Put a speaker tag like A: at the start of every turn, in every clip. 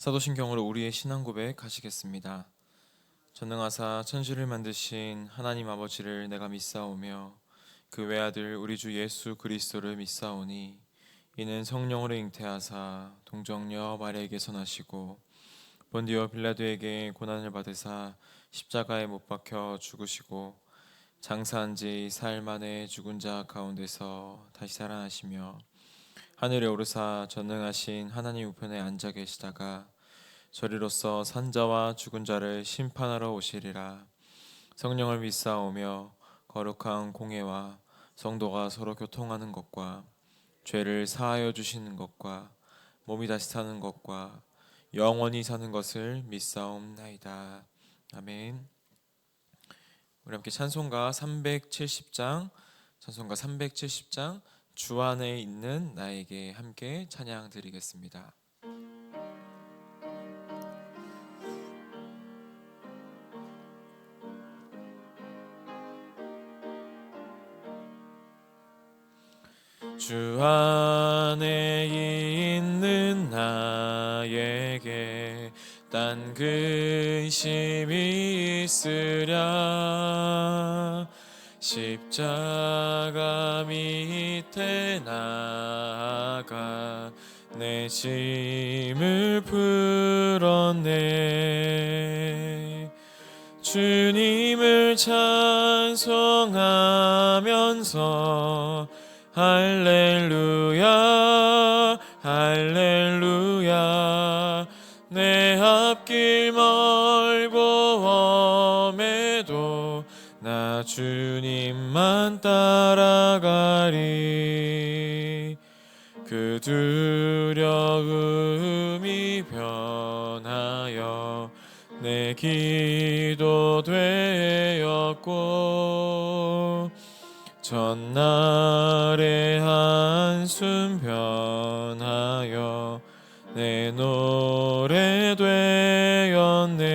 A: 사도신경으로 우리의 신앙 고백 하시겠습니다. 전능하사 천지를 만드신 하나님 아버지를 내가 믿사오며 그 외아들 우리 주 예수 그리스도를 믿사오니 이는 성령으로 잉태하사 동정녀 마리아에게서 나시고 본디오 빌라도에게 고난을 받으사 십자가에 못 박혀 죽으시고 장사한 지 사흘 만에 죽은 자 가운데서 다시 살아나시며 하늘에 오르사 전능하신 하나님 우편에 앉아 계시다가 저리로서 산자와 죽은 자를 심판하러 오시리라. 성령을 믿사오며 거룩한 공회와 성도가 서로 교통하는 것과 죄를 사하여 주시는 것과 몸이 다시 사는 것과 영원히 사는 것을 믿사옵나이다. 아멘. 우리 함께 찬송가 370장 주 안에 있는 나에게 함께 찬양 드리겠습니다. 주 안에 있는 나에게 딴 근심이 있으랴. 십자가 밑에 나아가 내 짐을 풀었네. 주님을 찬송하면서 할렐루야 할렐루야. 내 앞길 멀고 험해도 나 주님만 따라가리. 그 두려움이 변하여 내 기도 되었고 전날의 한숨 변하여 내 노래 되었네.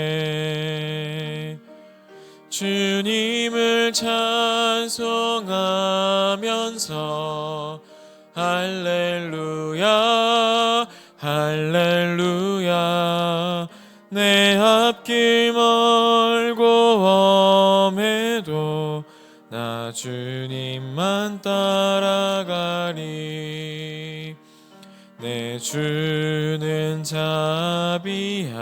A: 주님을 찬송하면서 할렐루야 할렐루야. 내 앞길 멀고 험해도 나 주님만 따라가리. 내 주는 자비하셔서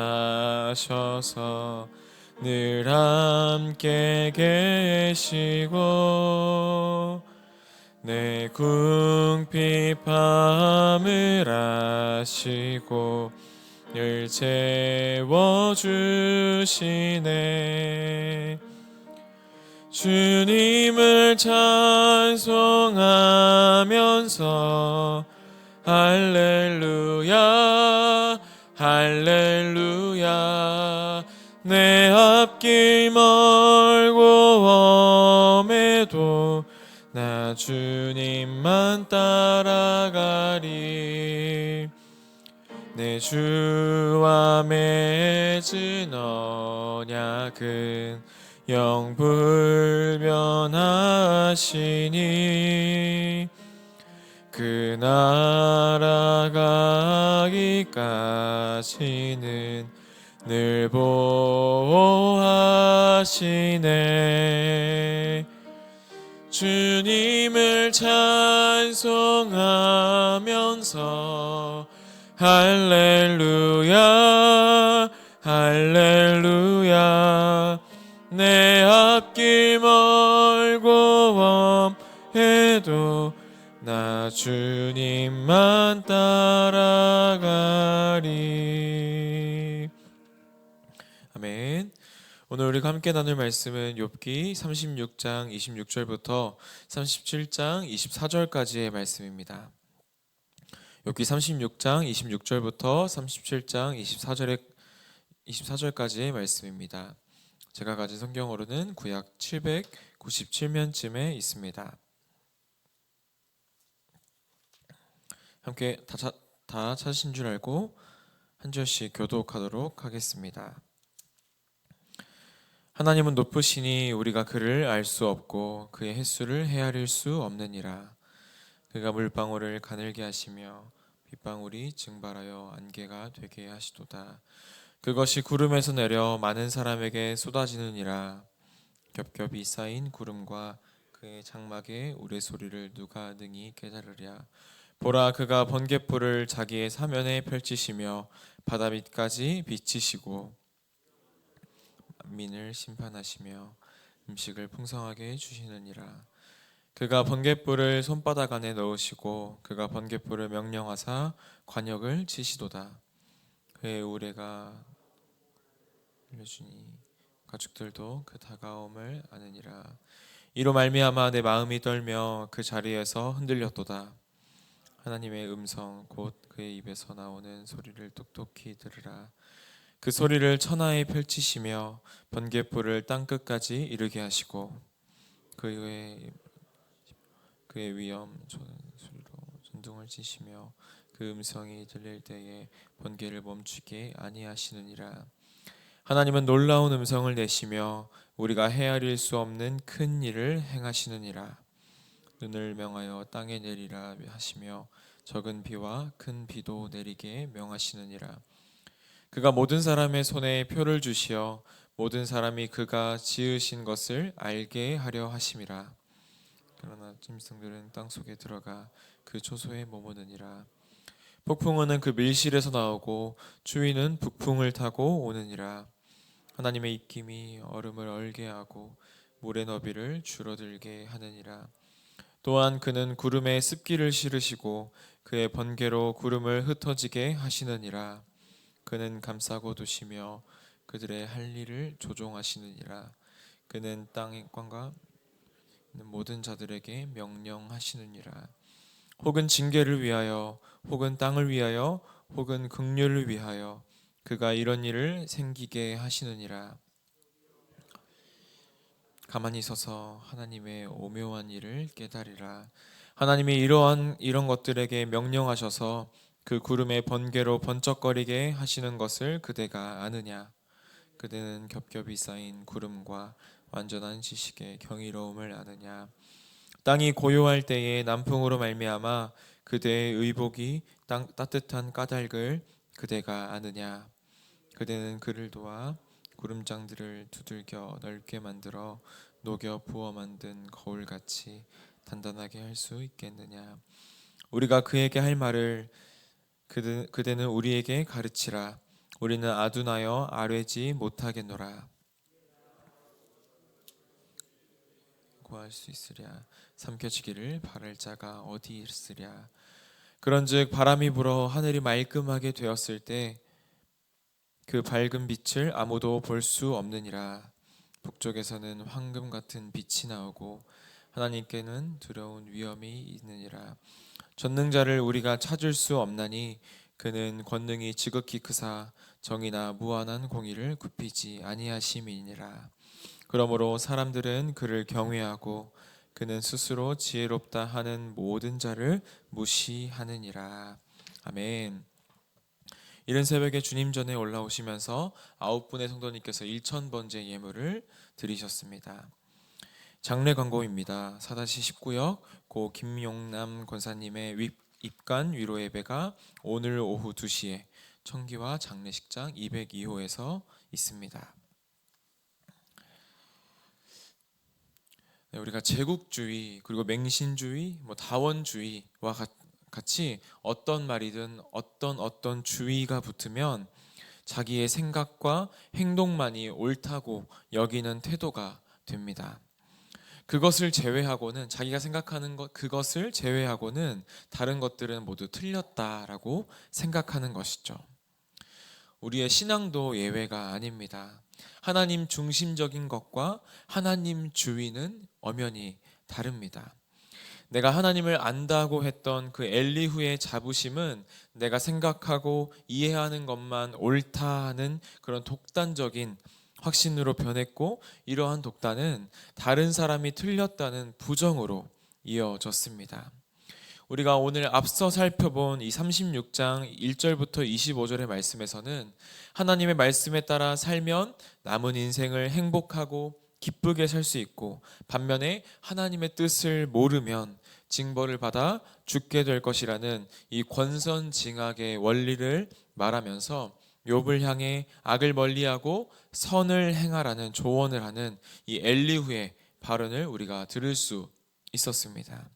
A: 늘 함께 계시고 내 궁핍함을 아시고 늘 채워주시네. 주님을 찬송하면서 할렐루야 할렐루야. 내 앞길 멀고 험해도 나 주님만 따라가리. 내 주와 맺은 언약은 영불변하시니 그 날아가기까지는 늘 보호하시네. 주님을 찬송하면서 할렐루야 할렐루야. 내 앞길 멀고 험해도 나 주님만 따라가리. 아멘. 오늘 우리가 함께 나눌 말씀은 욥기 36장 26절부터 37장 24절까지의 말씀입니다. 욥기 36장 26절부터 37장 24절까지의 말씀입니다. 제가 가진 성경으로는 구약 797면쯤에 있습니다. 함께 다 찾으신 줄 알고 한 절씩 교독하도록 하겠습니다. 하나님은 높으시니 우리가 그를 알 수 없고 그의 횟수를 헤아릴 수 없느니라. 그가 물방울을 가늘게 하시며 빗방울이 증발하여 안개가 되게 하시도다. 그것이 구름에서 내려 많은 사람에게 쏟아지느니라. 겹겹이 쌓인 구름과 그의 장막의 우레소리를 누가 능히 깨달으랴. 보라, 그가 번갯불을 자기의 사면에 펼치시며 바다 밑까지 비치시고 민을 심판하시며 음식을 풍성하게 주시느니라. 그가 번갯불을 손바닥 안에 넣으시고 그가 번갯불을 명령하사 관역을 치시도다. 그의 우레가 들려주니 가축들도 그 다가옴을 아느니라. 이로 말미암아 내 마음이 떨며 그 자리에서 흔들렸도다. 하나님의 음성 곧 그의 입에서 나오는 소리를 똑똑히 들으라. 그 소리를 천하에 펼치시며 번갯불을 땅 끝까지 이르게 하시고 그의 위엄 소리로 전등을 치시며 그 음성이 들릴 때에 번개를 멈추게 아니하시느니라. 하나님은 놀라운 음성을 내시며 우리가 헤아릴 수 없는 큰 일을 행하시느니라. 눈을 명하여 땅에 내리라 하시며 적은 비와 큰 비도 내리게 명하시느니라. 그가 모든 사람의 손에 표를 주시어 모든 사람이 그가 지으신 것을 알게 하려 하심이라. 그러나 짐승들은 땅 속에 들어가 그 초소에 머무느니라. 폭풍우는 그 밀실에서 나오고 추위는 북풍을 타고 오느니라. 하나님의 입김이 얼음을 얼게 하고 물의 너비를 줄어들게 하느니라. 또한 그는 구름에 습기를 실으시고 그의 번개로 구름을 흩어지게 하시느니라. 그는 감싸고 두시며 그들의 할 일을 조종하시느니라. 그는 땅의 꽝과 모든 자들에게 명령하시느니라. 혹은 징계를 위하여 혹은 땅을 위하여 혹은 긍휼을 위하여 그가 이런 일을 생기게 하시느니라. 가만히 서서 하나님의 오묘한 일을 깨달으라. 하나님이 이런 것들에게 명령하셔서 그 구름의 번개로 번쩍거리게 하시는 것을 그대가 아느냐? 그대는 겹겹이 쌓인 구름과 완전한 지식의 경이로움을 아느냐? 땅이 고요할 때에 남풍으로 말미암아 그대의 의복이 따뜻한 까닭을 그대가 아느냐? 그대는 그를 도와 구름장들을 두들겨 넓게 만들어 녹여 부어 만든 거울같이 단단하게 할 수 있겠느냐? 우리가 그에게 할 말을 그대는 우리에게 가르치라. 우리는 아둔하여 아뢰지 못하겠노라. 구할 수 있으랴. 삼켜지기를 바랄 자가 어디 있으랴. 그런즉 바람이 불어 하늘이 말끔하게 되었을 때 그 밝은 빛을 아무도 볼 수 없느니라. 북쪽에서는 황금 같은 빛이 나오고 하나님께는 두려운 위엄이 있느니라. 전능자를 우리가 찾을 수 없나니 그는 권능이 지극히 크사 정의나 무한한 공의를 굽히지 아니하심이니라. 그러므로 사람들은 그를 경외하고 그는 스스로 지혜롭다 하는 모든 자를 무시하느니라. 아멘. 이른 새벽에 주님 전에 올라오시면서 9분의 성도님께서 1000번째 예물을 드리셨습니다. 장례 광고입니다. 4-19역 고 김용남 권사님의 입간 위로 예배가 오늘 오후 2시에 청기와 장례식장 202호에서 있습니다. 네, 우리가 제국주의 그리고 맹신주의, 다원주의와 같이 어떤 말이든 어떤 주의가 붙으면 자기의 생각과 행동만이 옳다고 여기는 태도가 됩니다. 그것을 제외하고는 자기가 생각하는 그것을 제외하고는 다른 것들은 모두 틀렸다라고 생각하는 것이죠. 우리의 신앙도 예외가 아닙니다. 하나님 중심적인 것과 하나님 주의는 엄연히 다릅니다. 내가 하나님을 안다고 했던 그 엘리후의 자부심은 내가 생각하고 이해하는 것만 옳다 하는 그런 독단적인 확신으로 변했고, 이러한 독단은 다른 사람이 틀렸다는 부정으로 이어졌습니다. 우리가 오늘 앞서 살펴본 이 36장 1절부터 25절의 말씀에서는 하나님의 말씀에 따라 살면 남은 인생을 행복하고 기쁘게 살 수 있고, 반면에 하나님의 뜻을 모르면 징벌을 받아 죽게 될 것이라는 이 권선징악의 원리를 말하면서 욥을 향해 악을 멀리하고 선을 행하라는 조언을 하는 이 엘리후의 발언을 우리가 들을 수 있었습니다.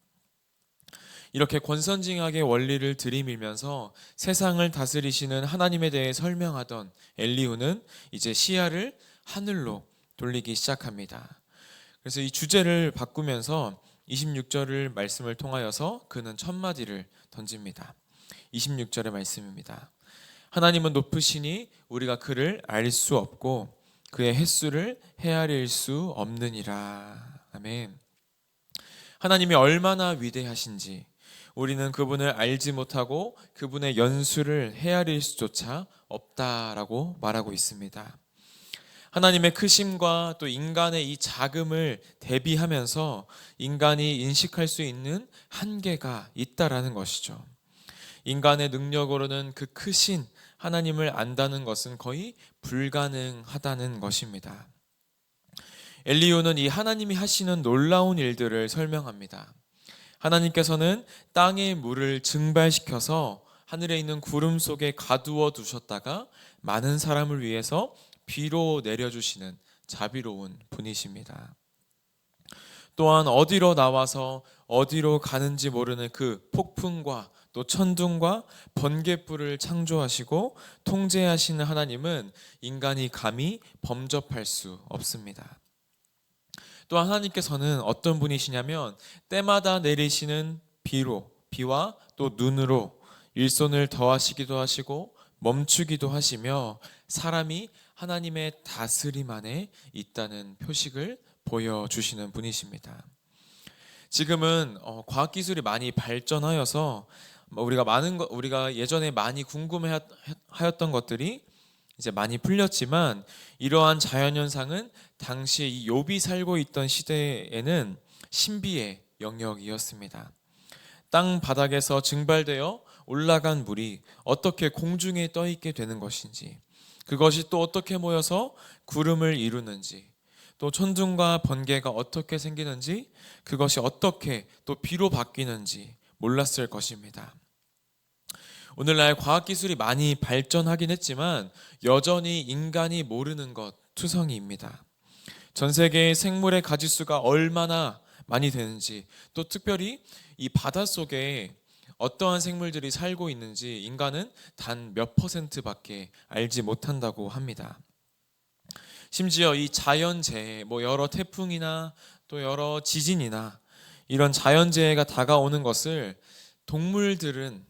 A: 이렇게 권선징악의 원리를 들이밀면서 세상을 다스리시는 하나님에 대해 설명하던 엘리후는 이제 시야를 하늘로 돌리기 시작합니다. 그래서 이 주제를 바꾸면서 26절을 말씀을 통하여서 그는 첫 마디를 던집니다. 26절의 말씀입니다. 하나님은 높으시니 우리가 그를 알 수 없고 그의 횟수를 헤아릴 수 없느니라. 아멘. 하나님이 얼마나 위대하신지 우리는 그분을 알지 못하고 그분의 연수를 헤아릴 수조차 없다라고 말하고 있습니다. 하나님의 크심과 또 인간의 이 작음을 대비하면서 인간이 인식할 수 있는 한계가 있다라는 것이죠. 인간의 능력으로는 그 크신 하나님을 안다는 것은 거의 불가능하다는 것입니다. 엘리후는 이 하나님이 하시는 놀라운 일들을 설명합니다. 하나님께서는 땅의 물을 증발시켜서 하늘에 있는 구름 속에 가두어 두셨다가 많은 사람을 위해서 비로 내려주시는 자비로운 분이십니다. 또한 어디로 나와서 어디로 가는지 모르는 그 폭풍과 또 천둥과 번갯불을 창조하시고 통제하시는 하나님은 인간이 감히 범접할 수 없습니다. 또한 하나님께서는 어떤 분이시냐면 때마다 내리시는 비와 또 눈으로 일손을 더하시기도 하시고 멈추기도 하시며 사람이 하나님의 다스림 안에 있다는 표식을 보여주시는 분이십니다. 지금은 과학기술이 많이 발전하여서 우리가 예전에 많이 궁금해하였던 것들이 이제 많이 풀렸지만 이러한 자연현상은 당시에 이 욥이 살고 있던 시대에는 신비의 영역이었습니다. 땅 바닥에서 증발되어 올라간 물이 어떻게 공중에 떠 있게 되는 것인지, 그것이 또 어떻게 모여서 구름을 이루는지, 또 천둥과 번개가 어떻게 생기는지, 그것이 어떻게 또 비로 바뀌는지 몰랐을 것입니다. 오늘날 과학기술이 많이 발전하긴 했지만 여전히 인간이 모르는 것 투성이입니다. 전 세계의 생물의 가지수가 얼마나 많이 되는지, 또 특별히 이 바닷속에 어떠한 생물들이 살고 있는지 인간은 단 몇 %밖에 알지 못한다고 합니다. 심지어 이 자연재해, 여러 태풍이나 또 여러 지진이나 이런 자연재해가 다가오는 것을 동물들은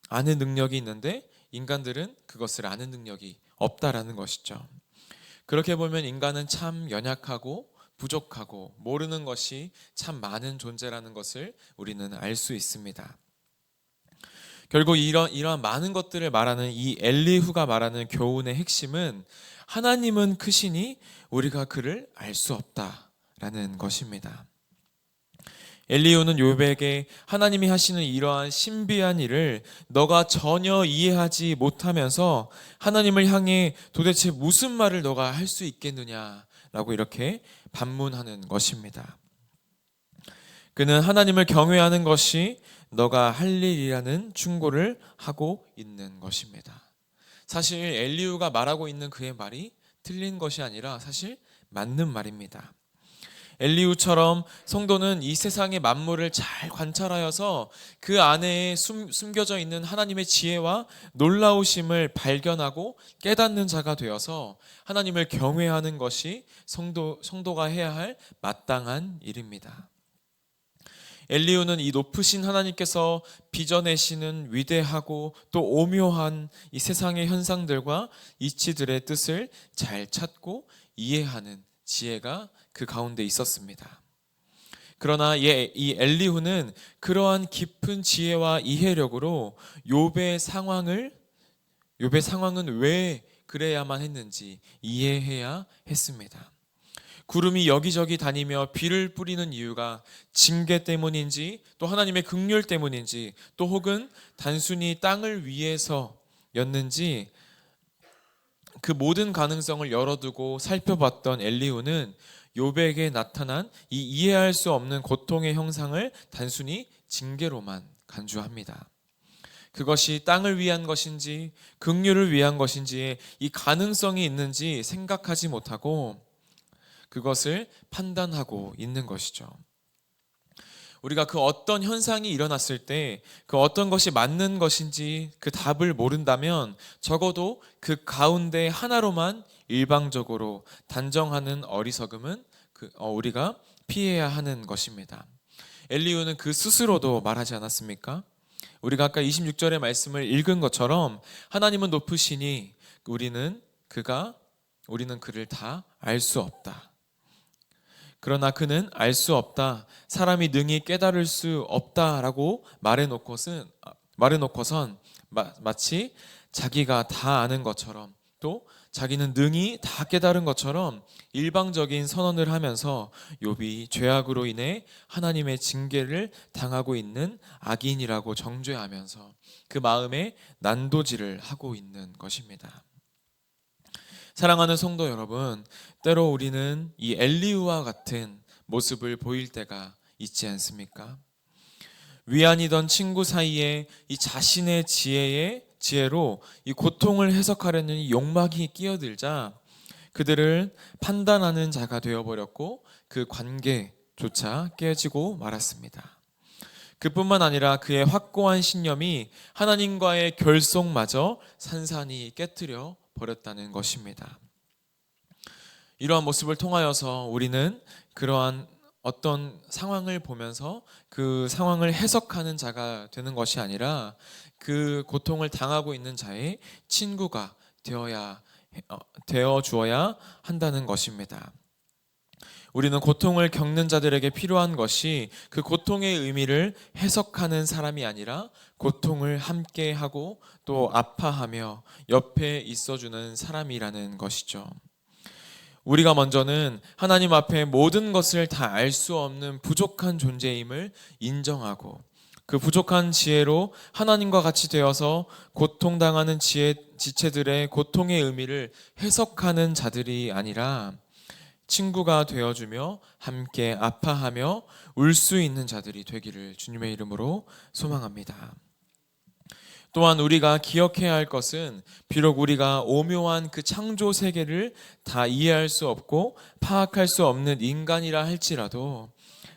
A: 아는 능력이 있는데 인간들은 그것을 아는 능력이 없다라는 것이죠. 그렇게 보면 인간은 참 연약하고 부족하고 모르는 것이 참 많은 존재라는 것을 우리는 알 수 있습니다. 결국 이러한 많은 것들을 말하는 이 엘리후가 말하는 교훈의 핵심은 하나님은 크시니 우리가 그를 알 수 없다라는 것입니다. 엘리후는 욥에게 하나님이 하시는 이러한 신비한 일을 너가 전혀 이해하지 못하면서 하나님을 향해 도대체 무슨 말을 너가 할 수 있겠느냐라고 이렇게 반문하는 것입니다. 그는 하나님을 경외하는 것이 너가 할 일이라는 충고를 하고 있는 것입니다. 사실 엘리후가 말하고 있는 그의 말이 틀린 것이 아니라 사실 맞는 말입니다. 엘리후처럼 성도는 이 세상의 만물을 잘 관찰하여서 그 안에 숨겨져 있는 하나님의 지혜와 놀라우심을 발견하고 깨닫는 자가 되어서 하나님을 경외하는 것이 성도가 해야 할 마땅한 일입니다. 엘리후는 이 높으신 하나님께서 빚어내시는 위대하고 또 오묘한 이 세상의 현상들과 이치들의 뜻을 잘 찾고 이해하는 지혜가 그 가운데 있었습니다. 그러나 이 엘리후는 그러한 깊은 지혜와 이해력으로 욥의 상황은 왜 그래야만 했는지 이해해야 했습니다. 구름이 여기저기 다니며 비를 뿌리는 이유가 징계 때문인지 또 하나님의 긍휼 때문인지 또 혹은 단순히 땅을 위해서였는지 그 모든 가능성을 열어두고 살펴봤던 엘리후는 욥에게 나타난 이 이해할 수 없는 고통의 형상을 단순히 징계로만 간주합니다. 그것이 땅을 위한 것인지 긍휼을 위한 것인지에 이 가능성이 있는지 생각하지 못하고 그것을 판단하고 있는 것이죠. 우리가 그 어떤 현상이 일어났을 때 그 어떤 것이 맞는 것인지 그 답을 모른다면 적어도 그 가운데 하나로만 일방적으로 단정하는 어리석음은 우리가 피해야 하는 것입니다. 엘리후는 그 스스로도 말하지 않았습니까? 우리가 아까 26절의 말씀을 읽은 것처럼 하나님은 높으시니 우리는 그를 다 알 수 없다. 그러나 그는 알 수 없다. 사람이 능히 깨달을 수 없다라고 말해놓고선 마치 자기가 다 아는 것처럼 또 자기는 능히 다 깨달은 것처럼 일방적인 선언을 하면서 욥이 죄악으로 인해 하나님의 징계를 당하고 있는 악인이라고 정죄하면서 그 마음에 난도질을 하고 있는 것입니다. 사랑하는 성도 여러분, 때로 우리는 이 엘리후와 같은 모습을 보일 때가 있지 않습니까? 위안이던 친구 사이에 이 자신의 지혜로 이 고통을 해석하려는 이 욕망이 끼어들자 그들을 판단하는 자가 되어버렸고 그 관계조차 깨지고 말았습니다. 그뿐만 아니라 그의 확고한 신념이 하나님과의 결속마저 산산이 깨뜨려 버렸다는 것입니다. 이러한 모습을 통하여서 우리는 그러한 어떤 상황을 보면서 그 상황을 해석하는 자가 되는 것이 아니라 그 고통을 당하고 있는 자의 친구가 되어 주어야 한다는 것입니다. 우리는 고통을 겪는 자들에게 필요한 것이 그 고통의 의미를 해석하는 사람이 아니라 고통을 함께하고 또 아파하며 옆에 있어주는 사람이라는 것이죠. 우리가 먼저는 하나님 앞에 모든 것을 다 알 수 없는 부족한 존재임을 인정하고 그 부족한 지혜로 하나님과 같이 되어서 고통당하는 지체들의 고통의 의미를 해석하는 자들이 아니라 친구가 되어주며 함께 아파하며 울 수 있는 자들이 되기를 주님의 이름으로 소망합니다. 또한 우리가 기억해야 할 것은 비록 우리가 오묘한 그 창조 세계를 다 이해할 수 없고 파악할 수 없는 인간이라 할지라도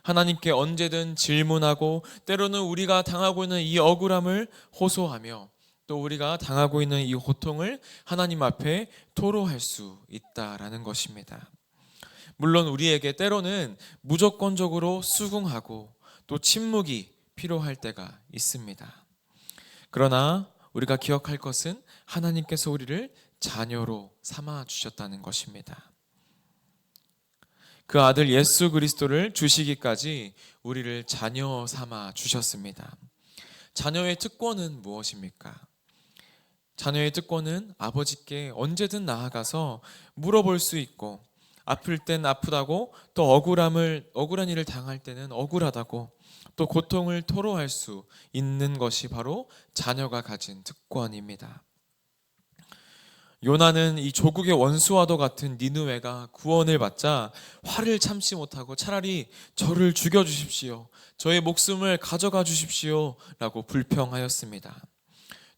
A: 하나님께 언제든 질문하고 때로는 우리가 당하고 있는 이 억울함을 호소하며 또 우리가 당하고 있는 이 고통을 하나님 앞에 토로할 수 있다라는 것입니다. 물론 우리에게 때로는 무조건적으로 수긍하고 또 침묵이 필요할 때가 있습니다. 그러나 우리가 기억할 것은 하나님께서 우리를 자녀로 삼아 주셨다는 것입니다. 그 아들 예수 그리스도를 주시기까지 우리를 자녀 삼아 주셨습니다. 자녀의 특권은 무엇입니까? 자녀의 특권은 아버지께 언제든 나아가서 물어볼 수 있고 아플 땐 아프다고 또 억울한 일을 당할 때는 억울하다고 또 고통을 토로할 수 있는 것이 바로 자녀가 가진 특권입니다. 요나는 이 조국의 원수와도 같은 니느웨가 구원을 받자 화를 참지 못하고 차라리 저를 죽여주십시오. 저의 목숨을 가져가 주십시오. 라고 불평하였습니다.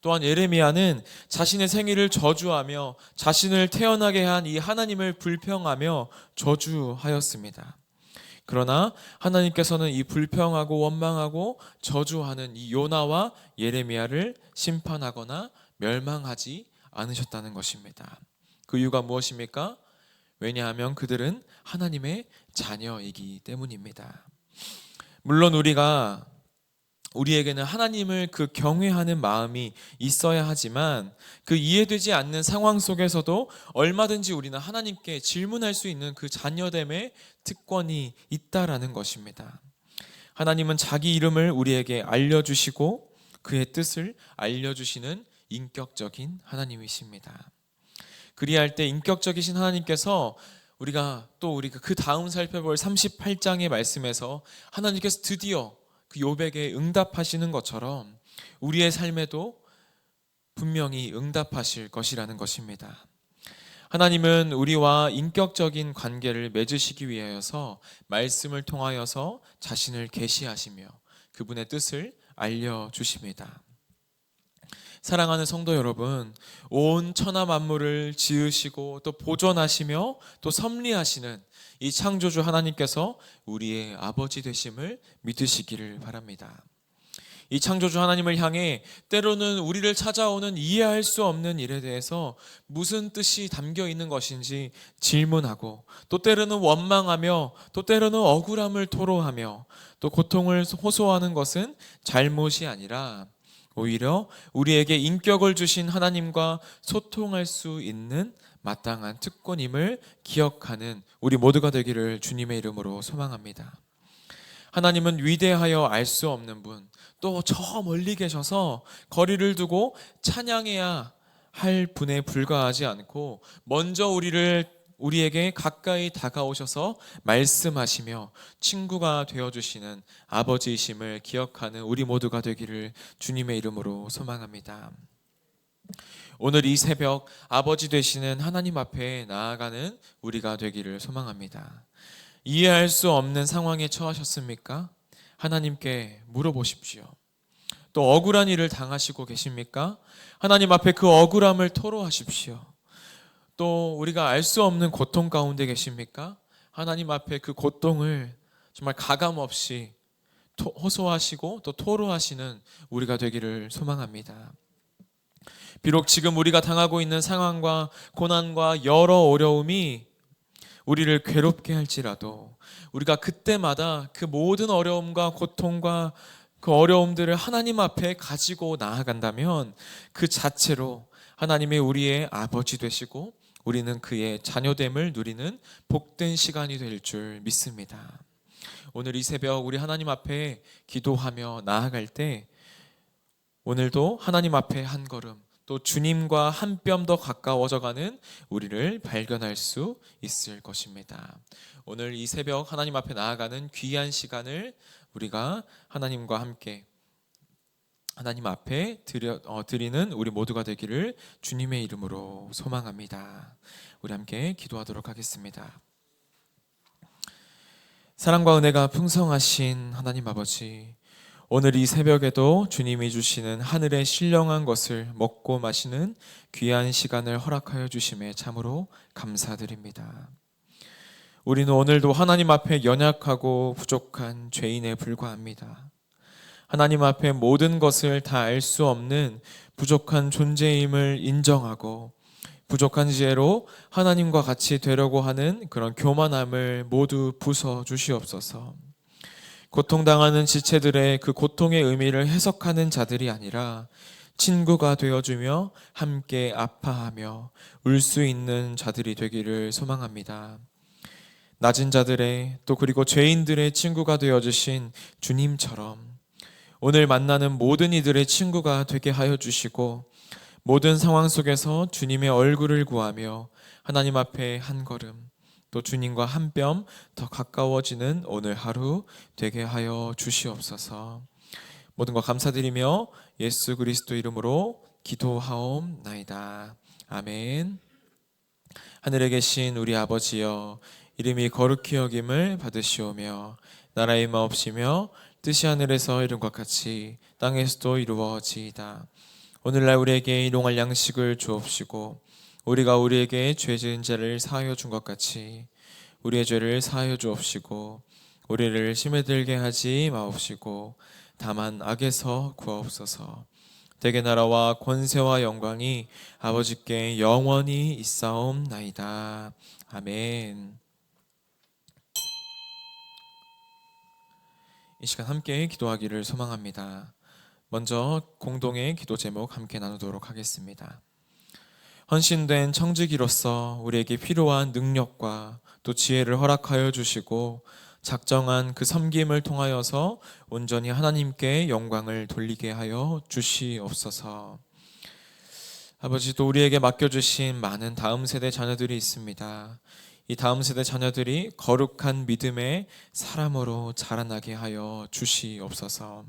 A: 또한 예레미야는 자신의 생일을 저주하며 자신을 태어나게 한 이 하나님을 불평하며 저주하였습니다. 그러나 하나님께서는 이 불평하고 원망하고 저주하는 이 요나와 예레미야를 심판하거나 멸망하지 않으셨다는 것입니다. 그 이유가 무엇입니까? 왜냐하면 그들은 하나님의 자녀이기 때문입니다. 물론 우리에게는 하나님을 그 경외하는 마음이 있어야 하지만 그 이해되지 않는 상황 속에서도 얼마든지 우리는 하나님께 질문할 수 있는 그 자녀됨의 특권이 있다라는 것입니다. 하나님은 자기 이름을 우리에게 알려주시고 그의 뜻을 알려주시는 인격적인 하나님이십니다. 그리할 때 인격적이신 하나님께서 우리가 그 다음 살펴볼 38장의 말씀에서 하나님께서 드디어 그 욥에게 응답하시는 것처럼 우리의 삶에도 분명히 응답하실 것이라는 것입니다. 하나님은 우리와 인격적인 관계를 맺으시기 위하여서 말씀을 통하여서 자신을 계시하시며 그분의 뜻을 알려주십니다. 사랑하는 성도 여러분, 온 천하 만물을 지으시고 또 보존하시며 또 섭리하시는 이 창조주 하나님께서 우리의 아버지 되심을 믿으시기를 바랍니다. 이 창조주 하나님을 향해 때로는 우리를 찾아오는 이해할 수 없는 일에 대해서 무슨 뜻이 담겨 있는 것인지 질문하고, 또 때로는 원망하며, 또 때로는 억울함을 토로하며, 또 고통을 호소하는 것은 잘못이 아니라 오히려 우리에게 인격을 주신 하나님과 소통할 수 있는 마땅한 특권임을 기억하는 우리 모두가 되기를 주님의 이름으로 소망합니다. 하나님은 위대하여 알 수 없는 분, 또 저 멀리 계셔서 거리를 두고 찬양해야 할 분에 불과하지 않고 먼저 우리에게 가까이 다가오셔서 말씀하시며 친구가 되어주시는 아버지이심을 기억하는 우리 모두가 되기를 주님의 이름으로 소망합니다. 오늘 이 새벽 아버지 되시는 하나님 앞에 나아가는 우리가 되기를 소망합니다. 이해할 수 없는 상황에 처하셨습니까? 하나님께 물어보십시오. 또 억울한 일을 당하시고 계십니까? 하나님 앞에 그 억울함을 토로하십시오. 또 우리가 알 수 없는 고통 가운데 계십니까? 하나님 앞에 그 고통을 정말 가감없이 호소하시고 또 토로하시는 우리가 되기를 소망합니다. 비록 지금 우리가 당하고 있는 상황과 고난과 여러 어려움이 우리를 괴롭게 할지라도 우리가 그때마다 그 모든 어려움과 고통과 그 어려움들을 하나님 앞에 가지고 나아간다면 그 자체로 하나님이 우리의 아버지 되시고 우리는 그의 자녀됨을 누리는 복된 시간이 될 줄 믿습니다. 오늘 이 새벽 우리 하나님 앞에 기도하며 나아갈 때 오늘도 하나님 앞에 한 걸음, 또 주님과 한 뼘 더 가까워져가는 우리를 발견할 수 있을 것입니다. 오늘 이 새벽 하나님 앞에 나아가는 귀한 시간을 우리가 하나님과 함께 하나님 앞에 드리는 우리 모두가 되기를 주님의 이름으로 소망합니다. 우리 함께 기도하도록 하겠습니다. 사랑과 은혜가 풍성하신 하나님 아버지, 오늘 이 새벽에도 주님이 주시는 하늘의 신령한 것을 먹고 마시는 귀한 시간을 허락하여 주심에 참으로 감사드립니다. 우리는 오늘도 하나님 앞에 연약하고 부족한 죄인에 불과합니다. 하나님 앞에 모든 것을 다 알 수 없는 부족한 존재임을 인정하고 부족한 지혜로 하나님과 같이 되려고 하는 그런 교만함을 모두 부숴 주시옵소서. 고통당하는 지체들의 그 고통의 의미를 해석하는 자들이 아니라 친구가 되어주며 함께 아파하며 울 수 있는 자들이 되기를 소망합니다. 낮은 자들의 또 그리고 죄인들의 친구가 되어주신 주님처럼 오늘 만나는 모든 이들의 친구가 되게 하여 주시고 모든 상황 속에서 주님의 얼굴을 구하며 하나님 앞에 한 걸음 또 주님과 한 뼘 더 가까워지는 오늘 하루 되게 하여 주시옵소서. 모든 것 감사드리며 예수 그리스도 이름으로 기도하옵나이다. 아멘. 하늘에 계신 우리 아버지여, 이름이 거룩히 여김을 받으시오며 나라의 마옵시며 뜻이 하늘에서 이룬 것 같이 땅에서도 이루어지이다. 오늘날 우리에게 일용할 양식을 주옵시고 우리가 우리에게 죄 지은 자를 사하여 준 것 같이 우리의 죄를 사하여 주옵시고 우리를 심에 들게 하지 마옵시고 다만 악에서 구하옵소서. 대개 나라와 권세와 영광이 아버지께 영원히 있사옵나이다. 아멘. 이 시간 함께 기도하기를 소망합니다. 먼저 공동의 기도 제목 함께 나누도록 하겠습니다. 헌신된 청지기로서 우리에게 필요한 능력과 또 지혜를 허락하여 주시고 작정한 그 섬김을 통하여서 온전히 하나님께 영광을 돌리게 하여 주시옵소서. 아버지, 또 우리에게 맡겨주신 많은 다음 세대 자녀들이 있습니다. 이 다음 세대 자녀들이 거룩한 믿음의 사람으로 자라나게 하여 주시옵소서.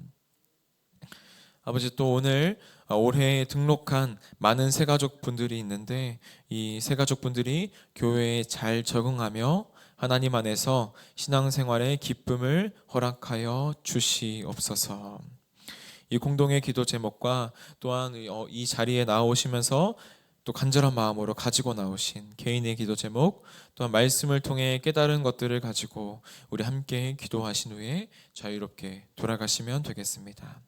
A: 아버지, 또 오늘 올해 등록한 많은 새가족 분들이 있는데 이 새가족 분들이 교회에 잘 적응하며 하나님 안에서 신앙생활의 기쁨을 허락하여 주시옵소서. 이 공동의 기도 제목과 또한 이 자리에 나오시면서 또 간절한 마음으로 가지고 나오신 개인의 기도 제목, 또한 말씀을 통해 깨달은 것들을 가지고 우리 함께 기도하신 후에 자유롭게 돌아가시면 되겠습니다.